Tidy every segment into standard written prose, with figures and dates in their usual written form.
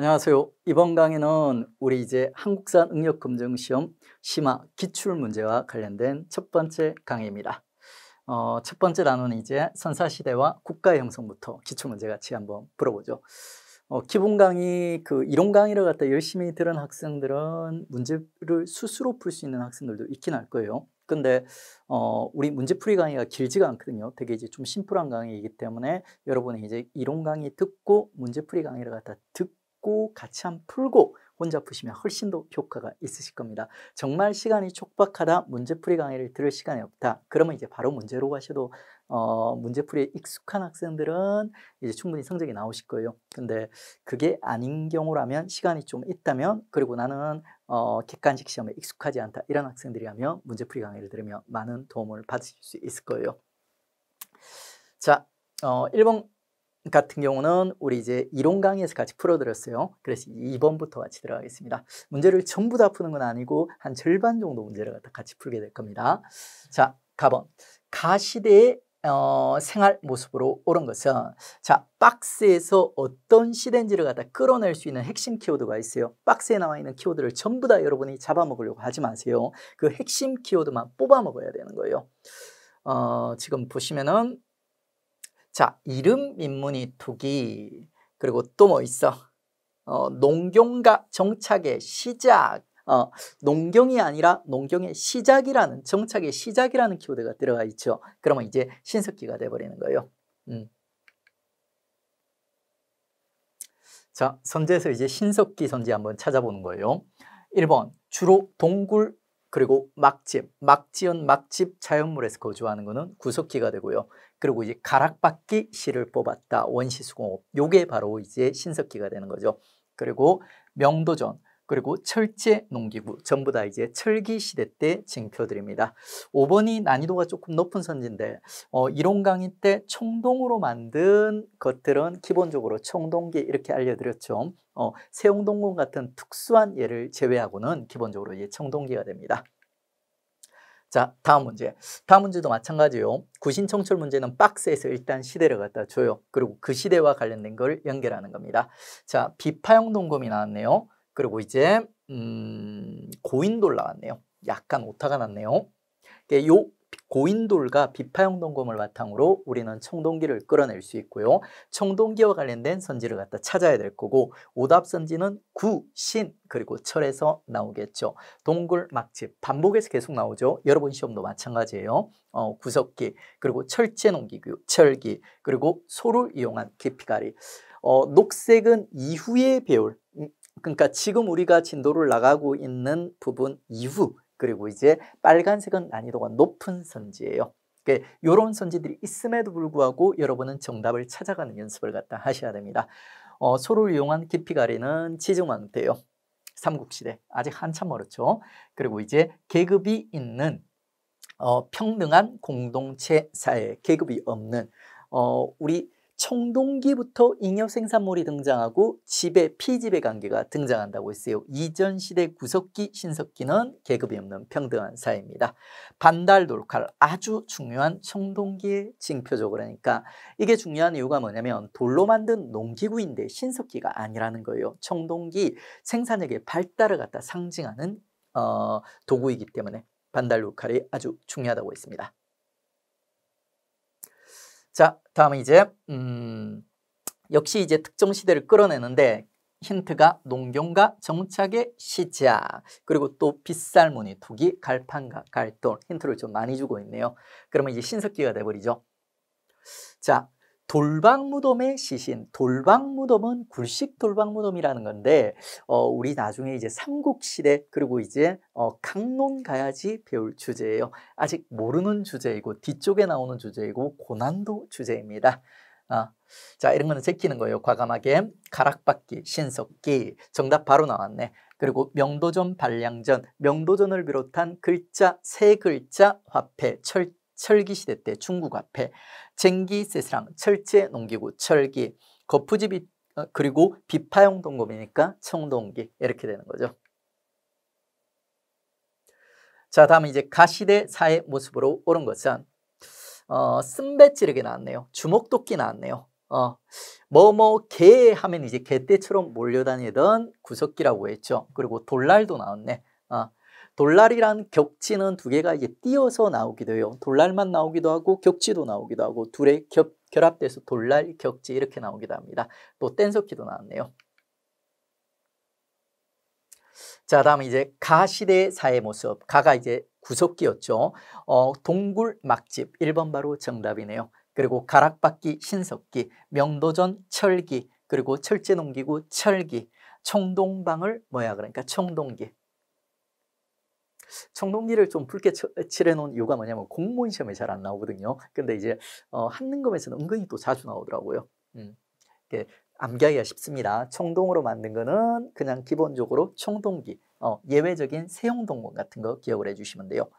안녕하세요. 이번 강의는 우리 이제 한국사 능력검정시험 심화 기출문제와 관련된 첫 번째 강의입니다. 첫 번째 단원은 이제 선사시대와 국가의 형성부터 기출문제 같이 한번 풀어보죠. 기본 강의, 이론 강의를 갖다 열심히 들은 학생들은 문제를 스스로 풀 수 있는 학생들도 있긴 할 거예요. 근데 우리 문제풀이 강의가 길지가 않거든요. 되게 이제 좀 심플한 강의이기 때문에 여러분이 이제 이론 강의 듣고 문제풀이 강의를 갖다 듣고 같이 한번 풀고 혼자 푸시면 훨씬 더 효과가 있으실 겁니다. 정말 시간이 촉박하다, 문제풀이 강의를 들을 시간이 없다, 그러면 이제 바로 문제로 가셔도 문제풀이에 익숙한 학생들은 이제 충분히 성적이 나오실 거예요. 근데 그게 아닌 경우라면, 시간이 좀 있다면, 그리고 나는 객관식 시험에 익숙하지 않다, 이런 학생들이라면 문제풀이 강의를 들으면 많은 도움을 받으실 수 있을 거예요. 자, 1번 같은 경우는 우리 이제 이론 강의에서 같이 풀어드렸어요. 그래서 2번부터 같이 들어가겠습니다. 문제를 전부 다 푸는 건 아니고 한 절반 정도 문제를 같이 풀게 될 겁니다. 자, 가번. 가시대의 생활 모습으로 옳은 것은, 자, 박스에서 어떤 시대인지를 갖다 끌어낼 수 있는 핵심 키워드가 있어요. 박스에 나와 있는 키워드를 전부 다 여러분이 잡아먹으려고 하지 마세요. 그 핵심 키워드만 뽑아먹어야 되는 거예요. 지금 보시면은, 자, 이름, 민문이, 투기, 그리고 또 뭐 있어? 농경과 정착의 시작. 농경이 아니라 농경의 시작이라는, 정착의 시작이라는 키워드가 들어가 있죠. 그러면 이제 신석기가 돼버리는 거예요. 자, 선지에서 이제 신석기 선지 한번 찾아보는 거예요. 1번, 주로 동굴, 그리고 막집, 막지은 막집 자연물에서 거주하는 거는 구석기가 되고요. 그리고 이제 가락박기 시를 뽑았다, 원시수공업, 요게 바로 이제 신석기가 되는 거죠. 그리고 명도전, 그리고 철제 농기구, 전부 다 이제 철기 시대 때 징표들입니다. 5번이 난이도가 조금 높은 선지인데, 이론 강의 때 청동으로 만든 것들은 기본적으로 청동기 이렇게 알려드렸죠. 세용동공 같은 특수한 예를 제외하고는 기본적으로 이제 청동기가 됩니다. 자, 다음 문제. 다음 문제도 마찬가지요. 구신청철 문제는 박스에서 일단 시대를 갖다 줘요. 그리고 그 시대와 관련된 걸 연결하는 겁니다. 자, 비파형 동검이 나왔네요. 그리고 이제 고인돌 나왔네요. 약간 오타가 났네요. 요 고인돌과 비파형 동검을 바탕으로 우리는 청동기를 끌어낼 수 있고요. 청동기와 관련된 선지를 갖다 찾아야 될 거고, 오답 선지는 구, 신, 그리고 철에서 나오겠죠. 동굴, 막집, 반복해서 계속 나오죠. 여러분 시험도 마찬가지예요. 구석기, 그리고 철제 농기구, 철기, 그리고 소를 이용한 깊이가리. 녹색은 이후의 배울, 그러니까 지금 우리가 진도를 나가고 있는 부분 이후, 그리고 이제 빨간색은 난이도가 높은 선지예요. 그러니까 이런 선지들이 있음에도 불구하고 여러분은 정답을 찾아가는 연습을 갖다 하셔야 됩니다. 소를 이용한 깊이가리는 지중왕때요. 삼국시대, 아직 한참 멀었죠. 그리고 이제 계급이 있는 평등한 공동체 사회, 계급이 없는, 우리 청동기부터 잉여 생산물이 등장하고 지배, 피지배 관계가 등장한다고 했어요. 이전 시대 구석기, 신석기는 계급이 없는 평등한 사회입니다. 반달돌칼, 아주 중요한 청동기의 징표죠. 그러니까 이게 중요한 이유가 뭐냐면 돌로 만든 농기구인데 신석기가 아니라는 거예요. 청동기, 생산력의 발달을 갖다 상징하는 도구이기 때문에 반달돌칼이 아주 중요하다고 했습니다. 자, 다음은 이제 역시 이제 특정 시대를 끌어내는데 힌트가 농경과 정착의 시작, 그리고 또 빗살무늬, 투기, 갈판과 갈돌, 힌트를 좀 많이 주고 있네요. 그러면 이제 신석기가 돼버리죠. 자, 돌방무덤의 시신, 돌방무덤은 굴식 돌방무덤이라는 건데, 우리 나중에 이제 삼국시대, 그리고 이제 강론 가야지 배울 주제예요. 아직 모르는 주제이고 뒤쪽에 나오는 주제이고 고난도 주제입니다. 자, 이런 거는 제끼는 거예요. 과감하게. 가락박기, 신석기, 정답 바로 나왔네. 그리고 명도전, 반량전, 명도전을 비롯한 글자, 세 글자 화폐, 철기시대 때 중국 화폐, 쟁기, 세스랑, 철제, 농기구, 철기, 거푸집, 그리고 비파형 동검이니까 청동기, 이렇게 되는 거죠. 자, 다음은 이제 가시대 사회 모습으로 옳은 것은 쓴배찌르기 나왔네요. 주먹도끼 나왔네요. 뭐뭐 개 하면 이제 개떼처럼 몰려다니던 구석기라고 했죠. 그리고 돌날도 나왔네. 돌날이란 격지는 두 개가 이제 띄어서 나오기도 해요. 돌날만 나오기도 하고 격지도 나오기도 하고 둘의 결합돼서 돌날, 격지 이렇게 나오기도 합니다. 또 뗀석기도 나왔네요. 자, 다음 이제 가시대 사의 모습. 가가 이제 구석기였죠. 동굴 막집 1번 바로 정답이네요. 그리고 가락바퀴 신석기, 명도전 철기, 그리고 철제농기구 철기, 청동방을 뭐야 그러니까 청동기. 청동기를 좀 붉게 칠해 놓은 이유가 뭐냐면 공무원 시험에 잘 안 나오거든요. 근데 이제 한능검에서는 은근히 또 자주 나오더라고요. 이게 암기하기가 쉽습니다. 청동으로 만든 거는 그냥 기본적으로 청동기, 예외적인 세용동공 같은 거 기억을 해주시면 돼요.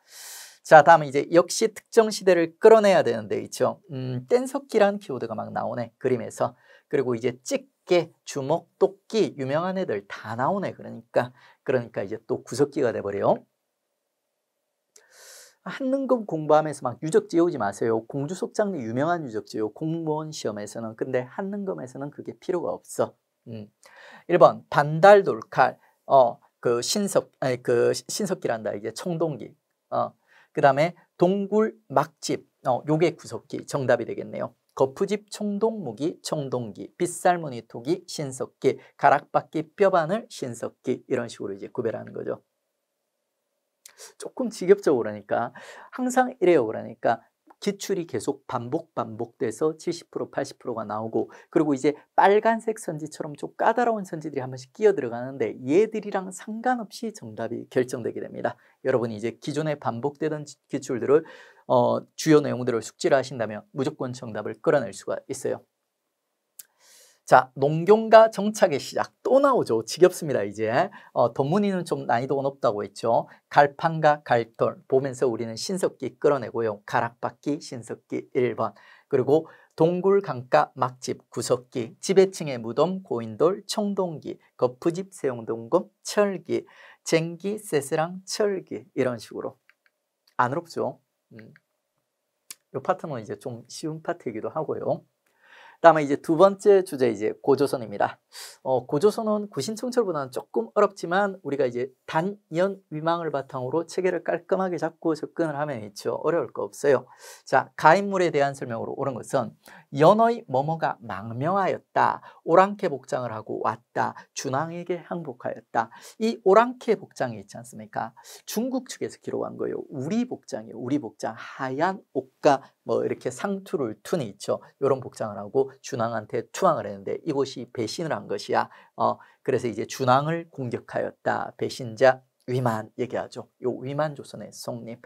자, 다음은 이제 역시 특정 시대를 끌어내야 되는데 있죠. 뗀석기란 키워드가 막 나오네 그림에서. 그리고 이제 집게, 주먹, 도끼 유명한 애들 다 나오네. 그러니까 이제 또 구석기가 돼버려요. 한능검 공부하면서 막 유적지 외우지 마세요. 공주석장리 유명한 유적지요. 공무원 시험에서는. 근데 한능검에서는 그게 필요가 없어. 1번 반달돌칼, 그 신석기란다. 이게 청동기. 그 다음에 동굴 막집, 요게 구석기 정답이 되겠네요. 거푸집 청동무기 청동기, 빗살무늬 토기 신석기, 가락바퀴 뼈바늘 신석기 이런 식으로 이제 구별하는 거죠. 조금 지겹죠. 그러니까 항상 이래요. 그러니까 기출이 계속 반복돼서 70% 80%가 나오고, 그리고 이제 빨간색 선지처럼 좀 까다로운 선지들이 한 번씩 끼어 들어가는데 얘들이랑 상관없이 정답이 결정되게 됩니다. 여러분이 이제 기존에 반복되던 기출들을 주요 내용들을 숙지를 하신다면 무조건 정답을 끌어낼 수가 있어요. 자, 농경과 정착의 시작 또 나오죠. 지겹습니다. 이제 덧문의는 좀 난이도가 높다고 했죠. 갈판과 갈돌 보면서 우리는 신석기 끌어내고요. 가락바퀴 신석기 1번, 그리고 동굴 강가 막집 구석기, 지배층의 무덤 고인돌 청동기, 거푸집 세용동금 철기, 쟁기 세스랑 철기 이런 식으로. 안 어렵죠. 이 파트는 이제 좀 쉬운 파트이기도 하고요. 다음에 이제 두 번째 주제 이제 고조선입니다. 고조선은 구신청철보다는 조금 어렵지만 우리가 이제 단연 위망을 바탕으로 체계를 깔끔하게 잡고 접근을 하면 있죠. 어려울 거 없어요. 자, 가인물에 대한 설명으로 옳은 것은 연의 뭐뭐가 망명하였다. 오랑캐 복장을 하고 왔다. 준왕에게 항복하였다. 이 오랑캐 복장이 있지 않습니까? 중국 측에서 기록한 거예요. 우리 복장이에요. 우리 복장. 하얀 옷과 뭐 이렇게 상투를 툰이 있죠. 이런 복장을 하고 준왕한테 투항을 했는데 이것이 배신을 한 것이야. 그래서 이제 준왕을 공격하였다. 배신자 위만 얘기하죠. 요 위만 조선의 성립.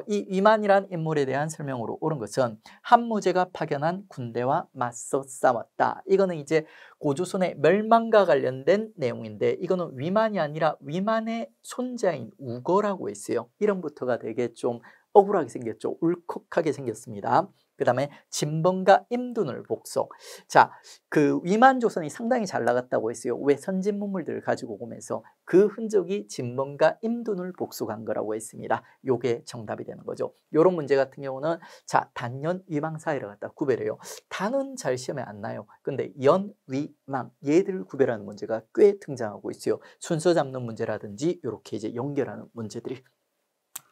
이 위만이란 인물에 대한 설명으로 옳은 것은 한무제가 파견한 군대와 맞서 싸웠다. 이거는 이제 고조선의 멸망과 관련된 내용인데 이거는 위만이 아니라 위만의 손자인 우거라고 했어요. 이름부터가 되게 좀 억울하게 생겼죠. 울컥하게 생겼습니다. 그 다음에 진번과 임둔을 복속. 자, 그 위만조선이 상당히 잘 나갔다고 했어요. 왜? 선진문물들을 가지고 오면서 그 흔적이 진번과 임둔을 복속한 거라고 했습니다. 요게 정답이 되는 거죠. 요런 문제 같은 경우는 자, 단연 위망 사이를 갖다 구별해요. 단은 잘 시험에 안 나요. 근데 연, 위, 망 얘들을 구별하는 문제가 꽤 등장하고 있어요. 순서 잡는 문제라든지 이렇게 이제 연결하는 문제들이.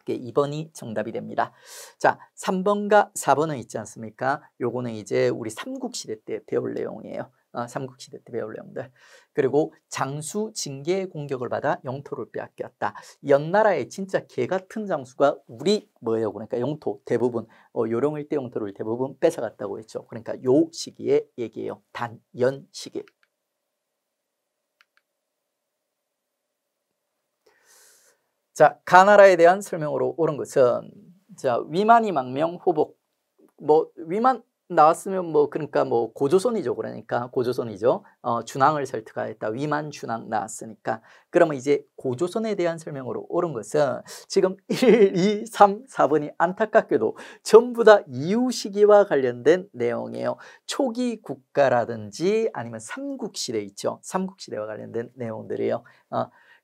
2번이 정답이 됩니다. 자, 3번과 4번은 있지 않습니까? 요거는 이제 우리 삼국시대 때 배울 내용이에요. 삼국시대 때 배울 내용들. 그리고 장수 징계의 공격을 받아 영토를 빼앗겼다. 연나라의 진짜 개 같은 장수가 우리 뭐예요? 그러니까 영토 대부분 요령일대 영토를 대부분 뺏어갔다고 했죠. 그러니까 요 시기의 얘기예요. 단연 시기. 자, 가나라에 대한 설명으로 옳은 것은 자, 위만이 망명 호복. 뭐 위만 나왔으면 뭐 그러니까 뭐 고조선이죠. 그러니까 고조선이죠. 준왕을 설득하였다. 위만 준왕 나왔으니까. 그러면 이제 고조선에 대한 설명으로 옳은 것은 지금 1, 2, 3, 4번이 안타깝게도 전부 다 이후 시기와 관련된 내용이에요. 초기 국가라든지 아니면 삼국시대 있죠. 삼국시대와 관련된 내용들이에요.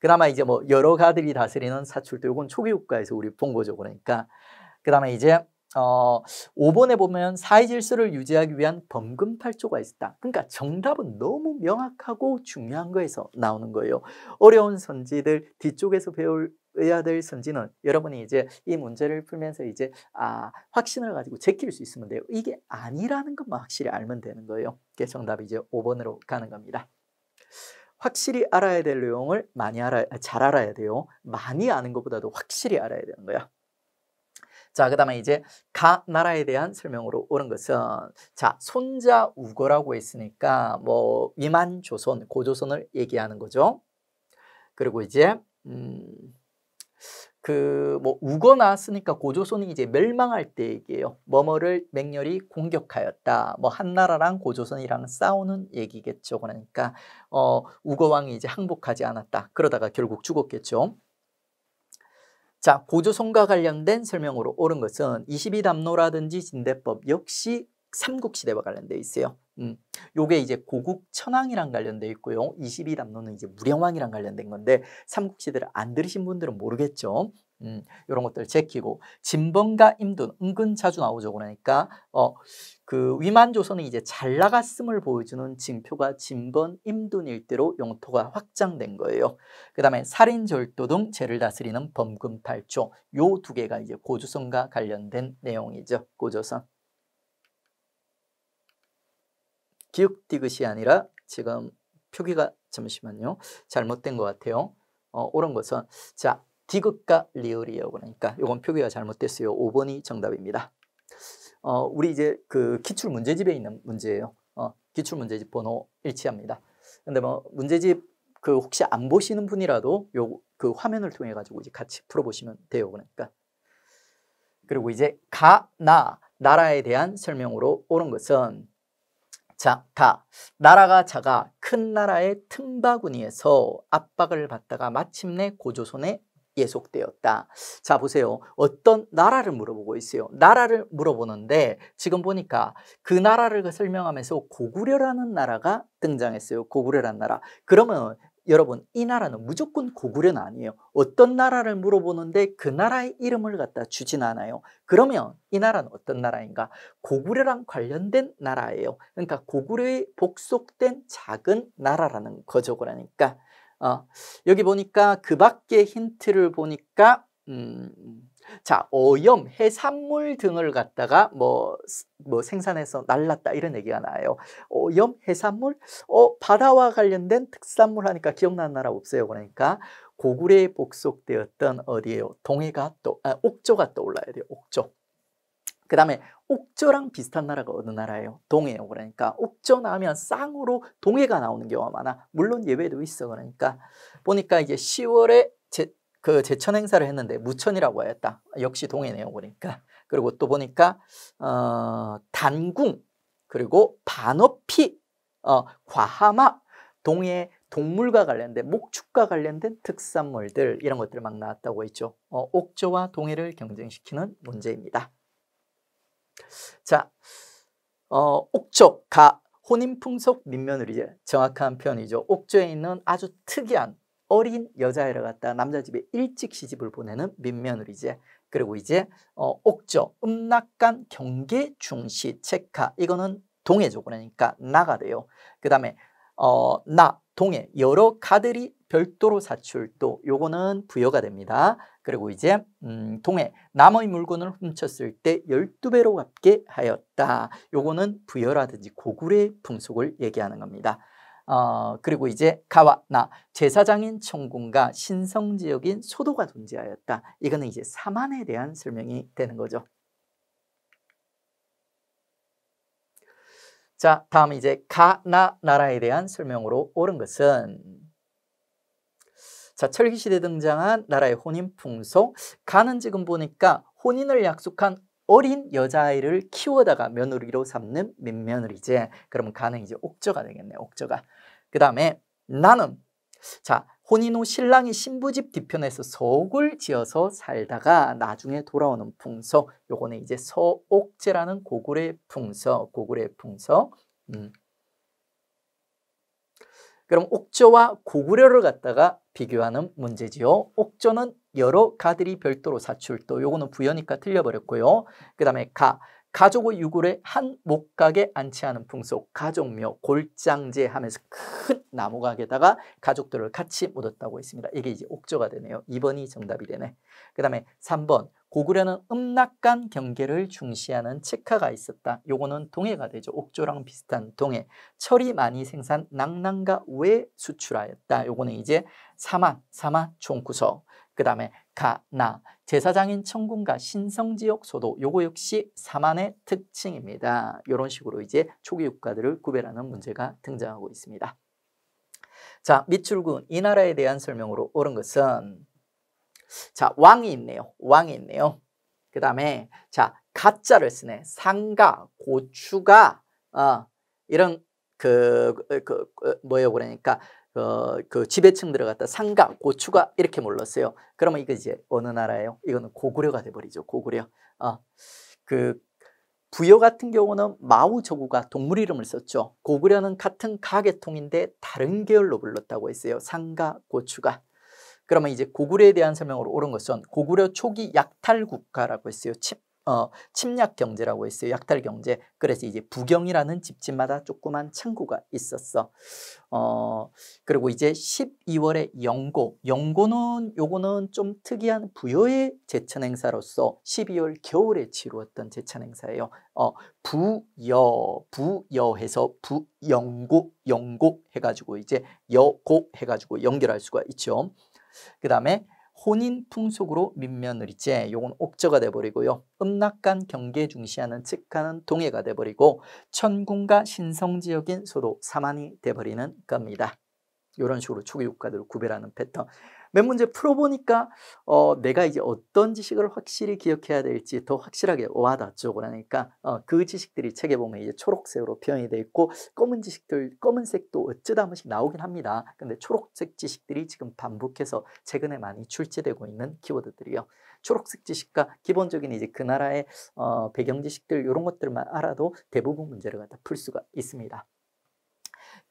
그나마 이제 뭐 여러 가들이 다스리는 사출도 이건 초기 국가에서 우리 본 거죠. 그러니까 그 다음에 이제 5번에 보면 사회 질서를 유지하기 위한 범금팔조가 있었다. 그러니까 정답은 너무 명확하고 중요한 거에서 나오는 거예요. 어려운 선지들 뒤쪽에서 배워야 될 선지는 여러분이 이제 이 문제를 풀면서 이제 확신을 가지고 제낄 수 있으면 돼요. 이게 아니라는 것만 확실히 알면 되는 거예요. 그게 정답이 이제 5번으로 가는 겁니다. 확실히 알아야 될 내용을 잘 알아야 돼요. 많이 아는 것보다도 확실히 알아야 되는 거야. 자, 그 다음에 이제 나라에 대한 설명으로 옳은 것은, 자, 손자 우거라고 했으니까 뭐 위만 조선, 고조선을 얘기하는 거죠. 그리고 이제 뭐 우거 나왔으니까 고조선이 이제 멸망할 때 얘기예요. 뭐뭐를 맹렬히 공격하였다. 뭐 한나라랑 고조선이랑 싸우는 얘기겠죠. 그러니까 우거왕이 이제 항복하지 않았다. 그러다가 결국 죽었겠죠. 자, 고조선과 관련된 설명으로 옳은 것은 22담로라든지 진대법 역시 삼국시대와 관련되어 있어요. 요게 이제 고국천왕이랑 관련되어 있고요. 22담로는 이제 무령왕이랑 관련된 건데 삼국시대를 안 들으신 분들은 모르겠죠. 이런 것들 제키고, 진번과 임둔 은근 자주 나오죠. 그러니까 그 위만조선이 이제 잘 나갔음을 보여주는 징표가 진번, 임둔 일대로 영토가 확장된 거예요. 그 다음에 살인절도 등 죄를 다스리는 범금팔조, 요 두 개가 이제 고조선과 관련된 내용이죠. 고조선. 기역디귿이 아니라 지금 표기가 잠시만요. 잘못된 것 같아요. 옳은 것은, 자, 디귿과 리을이에요. 그러니까 이건 표기가 잘못됐어요. 5번이 정답입니다. 우리 이제 그 기출 문제집에 있는 문제예요. 기출 문제집 번호 일치합니다. 근데 뭐 문제집 그 혹시 안 보시는 분이라도 요 그 화면을 통해 가지고 이제 같이 풀어보시면 돼요. 그러니까. 그리고 이제 나라에 대한 설명으로 옳은 것은, 자, 나라가 작아 큰 나라의 틈바구니에서 압박을 받다가 마침내 고조선에 예속되었다. 자, 보세요. 어떤 나라를 물어보고 있어요. 나라를 물어보는데 지금 보니까 그 나라를 설명하면서 고구려라는 나라가 등장했어요. 고구려라는 나라. 그러면 여러분, 이 나라는 무조건 고구려는 아니에요. 어떤 나라를 물어보는데 그 나라의 이름을 갖다 주진 않아요. 그러면 이 나라는 어떤 나라인가? 고구려랑 관련된 나라예요. 그러니까 고구려에 복속된 작은 나라라는 거죠. 그러니까 여기 보니까 그 밖에 힌트를 보니까 자, 어염, 해산물 등을 갖다가 뭐 생산해서 날랐다 이런 얘기가 나와요. 어염, 해산물, 바다와 관련된 특산물 하니까 기억나는 나라 없어요. 그러니까 고구려에 복속되었던 어디예요? 옥조가 떠올라야 돼요. 옥조. 그 다음에 옥조랑 비슷한 나라가 어느 나라예요? 동해요. 그러니까 옥조 나오면 쌍으로 동해가 나오는 경우가 많아. 물론 예외도 있어. 그러니까 보니까 이제 10월에 제천 행사를 했는데 무천이라고 하였다. 역시 동해네요. 그러니까. 그리고 또 보니까 단궁, 그리고 반어피, 과하마, 동해 동물과 관련된, 목축과 관련된 특산물들, 이런 것들 막 나왔다고 했죠. 옥조와 동해를 경쟁시키는 문제입니다. 자, 옥조, 혼인풍속 민며느리, 정확한 표현이죠. 옥조에 있는 아주 특이한 어린 여자애를 갖다 남자 집에 일찍 시집을 보내는 민며느리제. 그리고 이제 옥조, 음락간, 경계, 중시, 체카, 이거는 동해죠. 그러니까 나가 돼요. 그 다음에 동해, 여러 가들이 별도로 사출도, 요거는 부여가 됩니다. 그리고 이제 동해, 남의 물건을 훔쳤을 때 12배로 갚게 하였다. 요거는 부여라든지 고구려의 풍속을 얘기하는 겁니다. 그리고 이제 가와 제사장인 청군과 신성지역인 소도가 존재하였다. 이거는 이제 사만에 대한 설명이 되는 거죠. 자, 다음 이제 나라에 대한 설명으로 옳은 것은, 자, 철기시대에 등장한 나라의 혼인풍속. 가는 지금 보니까 혼인을 약속한 어린 여자아이를 키워다가 며느리로 삼는 민며느리제. 그러면 가는 이제 옥조가 되겠네요. 옥조가. 그 다음에 나는, 자, 혼인 후 신랑이 신부집 뒤편에서 석을 지어서 살다가 나중에 돌아오는 풍속. 요거는 이제 서옥제라는 고구려의 풍속. 그럼 옥조와 고구려를 갖다가 비교하는 문제지요. 옥조는 여러 가들이 별도로 사출도, 요거는 부여니까 틀려버렸고요. 그 다음에 가족의 유골에 한 목각에 안치하는 풍속, 가족묘, 골장제 하면서 큰 나무각에다가 가족들을 같이 묻었다고 했습니다. 이게 이제 옥조가 되네요. 2번이 정답이 되네. 그 다음에 3번, 고구려는 음락간 경계를 중시하는 칙화가 있었다. 요거는 동해가 되죠. 옥조랑 비슷한 동해. 철이 많이 생산 낙랑과 왜 수출하였다. 요거는 이제 사마 총구석. 그 다음에 나 제사장인 청군과 신성지역 소도, 요거 역시 사만의 특징입니다. 이런 식으로 이제 초기 국가들을 구별하는 문제가 등장하고 있습니다. 자, 밑줄근 이 나라에 대한 설명으로 옳은 것은, 자, 왕이 있네요. 그 다음에 자, 가자를 쓰네. 상가, 고추가 이런 뭐예요? 그러니까 그 지배층 들어갔다 상가, 고추가 이렇게 몰랐어요. 그러면 이거 이제 어느 나라예요? 이거는 고구려가 돼버리죠. 고구려. 그 부여 같은 경우는 마우저구가 동물 이름을 썼죠. 고구려는 같은 가계통인데 다른 계열로 불렀다고 했어요. 상가, 고추가. 그러면 이제 고구려에 대한 설명으로 옳은 것은 고구려 초기 약탈국가라고 했어요. 침략 경제라고 했어요. 약탈 경제. 그래서 이제 부경이라는 집집마다 조그만 창구가 있었어. 그리고 이제 12월에 영고는 요거는 좀 특이한 부여의 제천 행사로서 12월 겨울에 치루었던 제천 행사예요. 부여해서 영고 해가지고 이제 여고 해가지고 연결할 수가 있죠. 그 다음에 혼인 풍속으로 민며느리제, 요건 옥저가 돼버리고요. 음락간 경계 중시하는 칙하는 동해가 돼버리고 천군과 신성지역인 소도 사만이 돼버리는 겁니다. 이런 식으로 초기 국가들을 구별하는 패턴. 몇 문제 풀어보니까 내가 이제 어떤 지식을 확실히 기억해야 될지 더 확실하게 와닿죠. 그러니까 그 지식들이 책에 보면 이제 초록색으로 표현이 되어 있고 검은색도 어쩌다 한 번씩 나오긴 합니다. 근데 초록색 지식들이 지금 반복해서 최근에 많이 출제되고 있는 키워드들이요. 초록색 지식과 기본적인 이제 그 나라의 배경 지식들 이런 것들만 알아도 대부분 문제를 갖다 풀 수가 있습니다.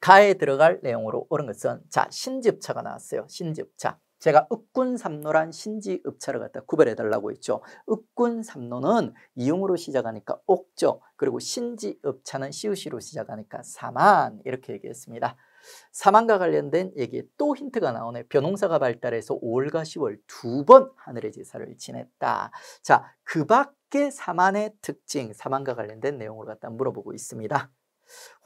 가에 들어갈 내용으로 옳은 것은, 자, 신지읍차가 나왔어요. 신지읍차. 제가 읍군삼로란 신지읍차를 갖다 구별해 달라고 했죠. 읍군삼로는 이음으로 시작하니까 옥조, 그리고 신지읍차는 시우시로 시작하니까 사만, 이렇게 얘기했습니다. 사만과 관련된 얘기에 또 힌트가 나오네. 벼농사가 발달해서 5월과 10월 2번 하늘의 제사를 지냈다. 자, 그 밖에 사만의 특징, 사만과 관련된 내용을 갖다 물어보고 있습니다.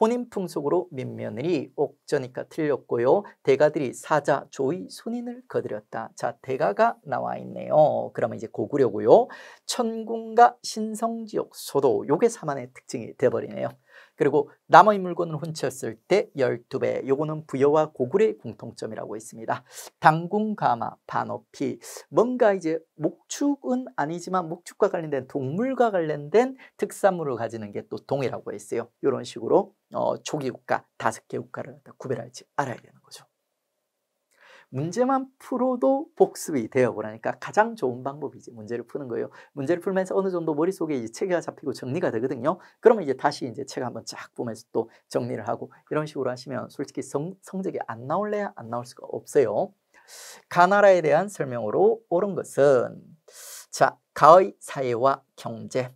혼인풍속으로 민며느리, 옥저니까 틀렸고요. 대가들이 사자, 조의, 손인을 거드렸다. 자, 대가가 나와 있네요. 그러면 이제 고구려고요. 천군과 신성지역, 소도, 요게 사만의 특징이 돼버리네요. 그리고 남의 물건을 훔쳤을 때 12배, 요거는 부여와 고구려의 공통점이라고 있습니다. 당군, 가마, 반어피, 뭔가 이제 목축은 아니지만 목축과 관련된 동물과 관련된 특산물을 가지는 게 또 동이라고 했어요. 이런 식으로 초기 국가 5개 국가를 구별할지 알아야 되는 거죠. 문제만 풀어도 복습이 돼요. 그러니까 가장 좋은 방법이지 문제를 푸는 거예요. 문제를 풀면서 어느 정도 머릿속에 이제 체계가 잡히고 정리가 되거든요. 그러면 이제 다시 이제 책 한번 쫙 보면서 또 정리를 하고 이런 식으로 하시면 솔직히 성적이 안 나올래야 안 나올 수가 없어요. 가나라에 대한 설명으로 옳은 것은, 자, 가의 사회와 경제,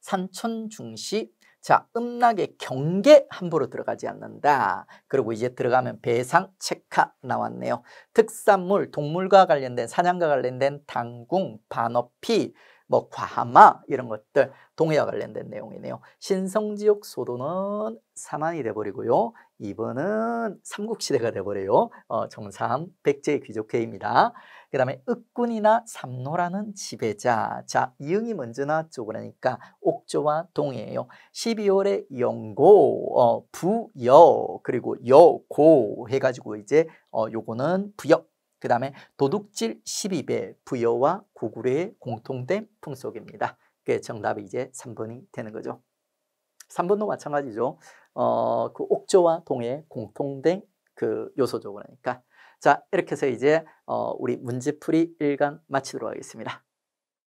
산촌 중시, 자, 음락의 경계 함부로 들어가지 않는다. 그리고 이제 들어가면 배상, 책하 나왔네요. 특산물, 동물과 관련된, 사냥과 관련된 당궁, 반어피, 뭐 과마 이런 것들 동해와 관련된 내용이네요. 신성지역 소도는 사만이 돼버리고요. 2번은 삼국시대가 돼버려요. 정삼 백제의 귀족회입니다. 그 다음에 읍군이나 삼로라는 지배자. 자, 이응이 먼저 나왔죠. 그러니까 옥조와 동해예요. 12월에 영고, 부여, 그리고 여고 해가지고 이제 요거는 부역. 그 다음에 도둑질 12배, 부여와 고구려의 공통된 풍속입니다. 그게 정답이 이제 3번이 되는 거죠. 3번도 마찬가지죠. 그 옥조와 동해의 공통된 그 요소죠. 그러니까. 자, 이렇게 해서 이제 우리 문제풀이 1강 마치도록 하겠습니다.